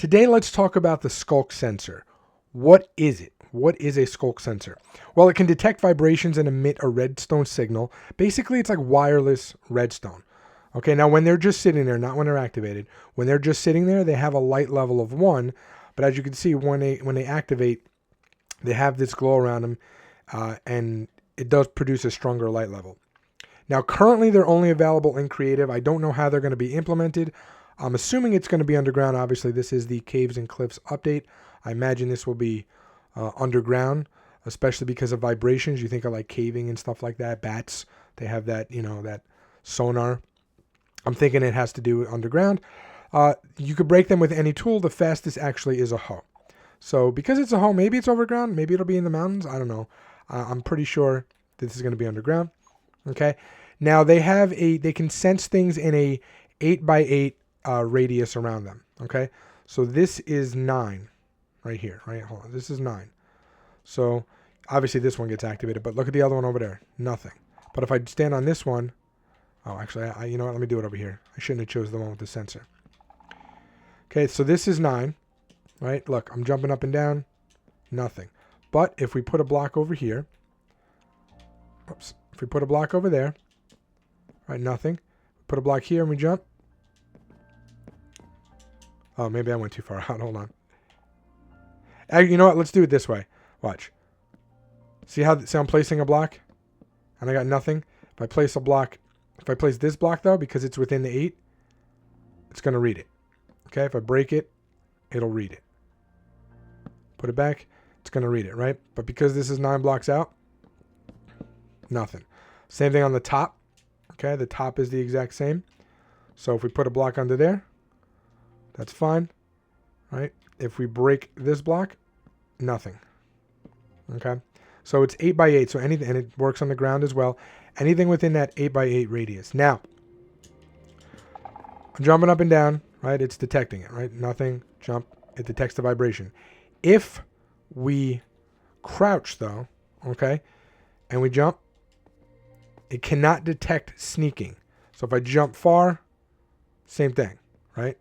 Today, let's talk about the Sculk sensor. What is it? What is a Sculk sensor? Well, it can detect vibrations and emit a redstone signal. Basically, it's like wireless redstone. Okay, now when they're just sitting there, not when they're activated, when they're just sitting there, they have a light level of 1. But as you can see, when they activate, they have this glow around them, and it does produce a stronger light level. Now, currently, they're only available in creative. I don't know how they're going to be implemented. I'm assuming it's going to be underground. Obviously, this is the Caves and Cliffs update. I imagine this will be underground, especially because of vibrations. You think of like caving and stuff like that. Bats, they have that, that sonar. I'm thinking it has to do with underground. You could break them with any tool. The fastest actually is a hoe. So because it's a hoe, maybe it's overground. Maybe it'll be in the mountains. I don't know. I'm pretty sure this is going to be underground. Okay. Now they can sense things in a 8x8 radius around them. Okay. So this is 9 right here, right? Hold on. This is 9. So obviously this one gets activated, but look at the other one over there. Nothing. But if I stand on this one, oh, actually, you know what? Let me do it over here. I shouldn't have chose the one with the sensor. Okay. So this is 9, right? Look, I'm jumping up and down. Nothing. But if we put a block over here, oops, if we put a block over there, right, nothing. Put a block here and we jump. Oh, maybe I went too far out. Hold on. You know what? Let's do it this way. Watch. See I'm placing a block? And I got nothing. If I place a block, if I place this block though, because it's within the 8, it's going to read it. Okay, if I break it, it'll read it. Put it back, it's going to read it, right? But because this is 9 blocks out, nothing. Same thing on the top. Okay, the top is the exact same. So if we put a block under there, that's fine, right? If we break this block, nothing. Okay, so it's 8x8. So anything, and it works on the ground as well. Anything within that 8x8 radius. Now, I'm jumping up and down, right? It's detecting it, right? Nothing, jump, it detects the vibration. If we crouch though, okay, and we jump, it cannot detect sneaking. So if I jump far, same thing, right?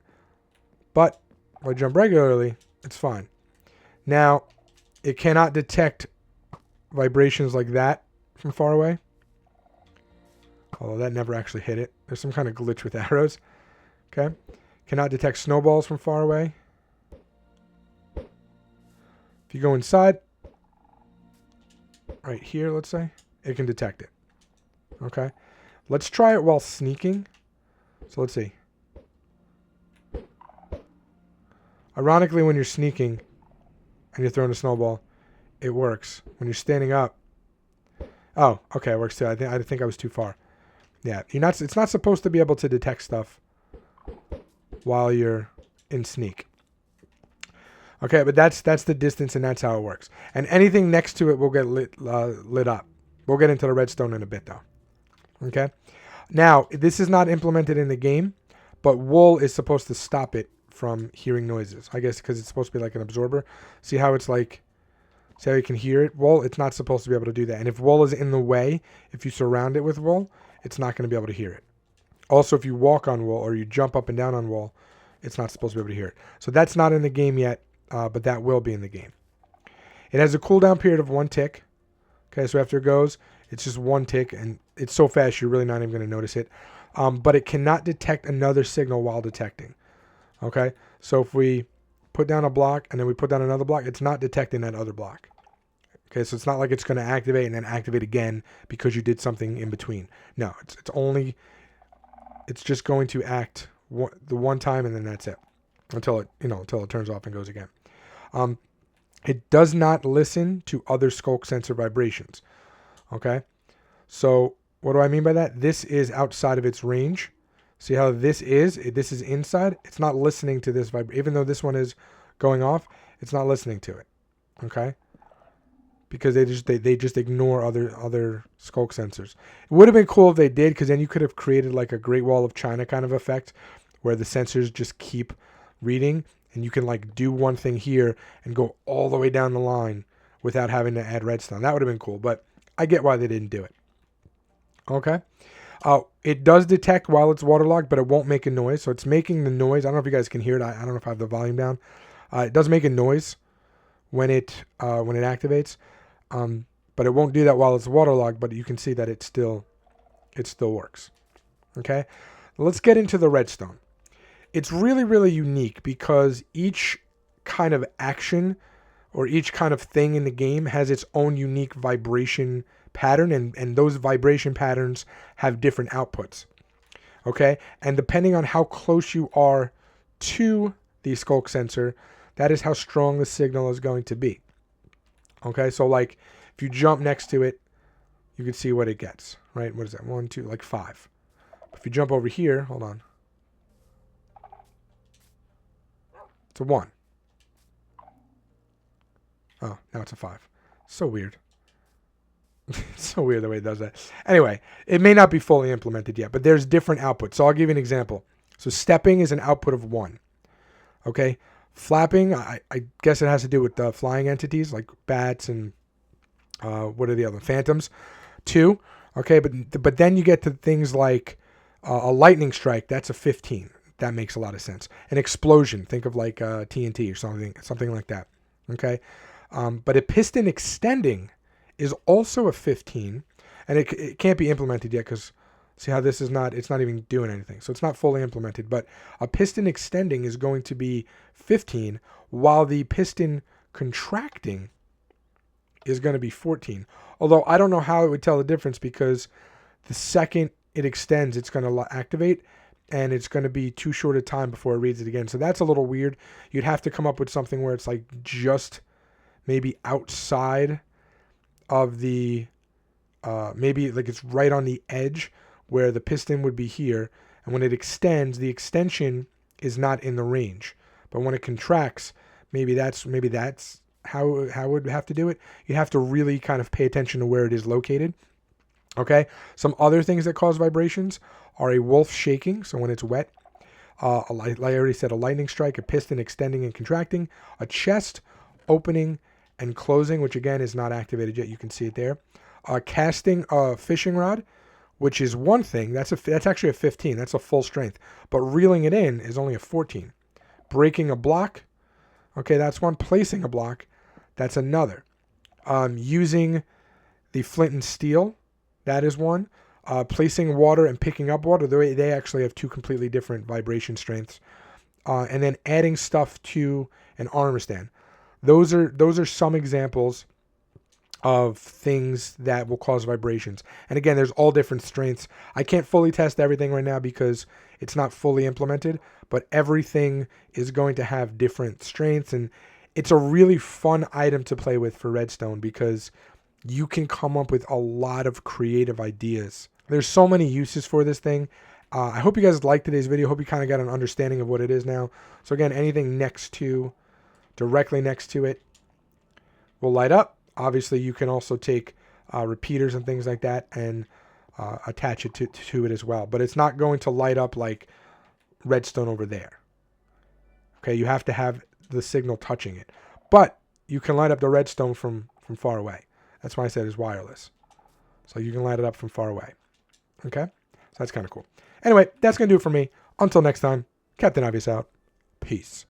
But if I jump regularly, it's fine. Now, it cannot detect vibrations like that from far away. Although that never actually hit it. There's some kind of glitch with arrows. Okay. Cannot detect snowballs from far away. If you go inside, right here, let's say, it can detect it. Okay. Let's try it while sneaking. So let's see. Ironically, when you're sneaking and you're throwing a snowball, it works. When you're standing up, oh, okay, it works too. I think I was too far. Yeah, it's not supposed to be able to detect stuff while you're in sneak. Okay, but that's the distance and that's how it works. And anything next to it will get lit up. We'll get into the redstone in a bit though. Okay. Now, this is not implemented in the game, but wool is supposed to stop it from hearing noises. I guess because it's supposed to be like an absorber. See how it's like, see how you can hear it? Wool, it's not supposed to be able to do that. And if wool is in the way, if you surround it with wool, it's not going to be able to hear it. Also, if you walk on wool or you jump up and down on wool, it's not supposed to be able to hear it. So that's not in the game yet, but that will be in the game. It has a cooldown period of 1 tick. Okay, so after it goes, it's just 1 tick, and it's so fast you're really not even going to notice it. But it cannot detect another signal while detecting. Okay, so if we put down a block and then we put down another block, it's not detecting that other block. Okay, so it's not like it's going to activate and then activate again because you did something in between. No, it's just going to act the one time and then that's it until it turns off and goes again. It does not listen to other Sculk sensor vibrations. Okay, so what do I mean by that? This is outside of its range. See how this is inside. It's not listening to this vibration. Even though this one is going off, it's not listening to it. Okay, because they just ignore other Sculk sensors. It would have been cool if they did, because then you could have created like a Great Wall of China kind of effect, where the sensors just keep reading, and you can like do one thing here and go all the way down the line without having to add redstone. That would have been cool, but I get why they didn't do it. Okay. It does detect while it's waterlogged, but it won't make a noise. So it's making the noise. I don't know if you guys can hear it. I don't know if I have the volume down. It does make a noise when it activates, but it won't do that while it's waterlogged. But you can see that it still works. Okay, let's get into the redstone. It's really, really unique because each kind of action or each kind of thing in the game has its own unique vibration pattern, and those vibration patterns have different outputs. Okay, and depending on how close you are to the Sculk sensor, that is how strong the signal is going to be. Okay, so like if you jump next to it, you can see what it gets, right? What is that? 1, 2, like 5. If you jump over here, hold on. It's a 1. Oh, now it's a 5. So weird. It's so weird the way it does that. Anyway, it may not be fully implemented yet, but there's different outputs. So I'll give you an example. So stepping is an output of 1. Okay. Flapping, I guess it has to do with the flying entities like bats and what are the other phantoms? 2. Okay, but then you get to things like a lightning strike. That's a 15. That makes a lot of sense. An explosion. Think of like TNT or something like that. Okay, but a piston extending is also a 15, and it can't be implemented yet because see how this is not, it's not even doing anything. So it's not fully implemented, but a piston extending is going to be 15 while the piston contracting is going to be 14. Although I don't know how it would tell the difference because the second it extends, it's going to activate and it's going to be too short a time before it reads it again. So that's a little weird. You'd have to come up with something where it's like just maybe outside of the, maybe like it's right on the edge where the piston would be here. And when it extends, the extension is not in the range. But when it contracts, maybe that's how it would have to do it. You have to really kind of pay attention to where it is located. Okay. Some other things that cause vibrations are a wolf shaking. So when it's wet, like I already said, a lightning strike, a piston extending and contracting, a chest opening and closing, which again is not activated yet. You can see it there. Casting a fishing rod, which is one thing. That's actually a 15. That's a full strength. But reeling it in is only a 14. Breaking a block. Okay, that's one. Placing a block. That's another. Using the flint and steel. That is one. Placing water and picking up water. They actually have two completely different vibration strengths. And then adding stuff to an armor stand. Those are some examples of things that will cause vibrations. And again, there's all different strengths. I can't fully test everything right now because it's not fully implemented, but everything is going to have different strengths. And it's a really fun item to play with for redstone because you can come up with a lot of creative ideas. There's so many uses for this thing. I hope you guys liked today's video. Hope you kind of got an understanding of what it is now. So again, anything directly next to it will light up. Obviously, you can also take repeaters and things like that and attach it to it as well. But it's not going to light up like redstone over there. Okay, you have to have the signal touching it. But you can light up the redstone from far away. That's why I said it's wireless. So you can light it up from far away. Okay, so that's kind of cool. Anyway, that's going to do it for me. Until next time, Captain Obvious out. Peace.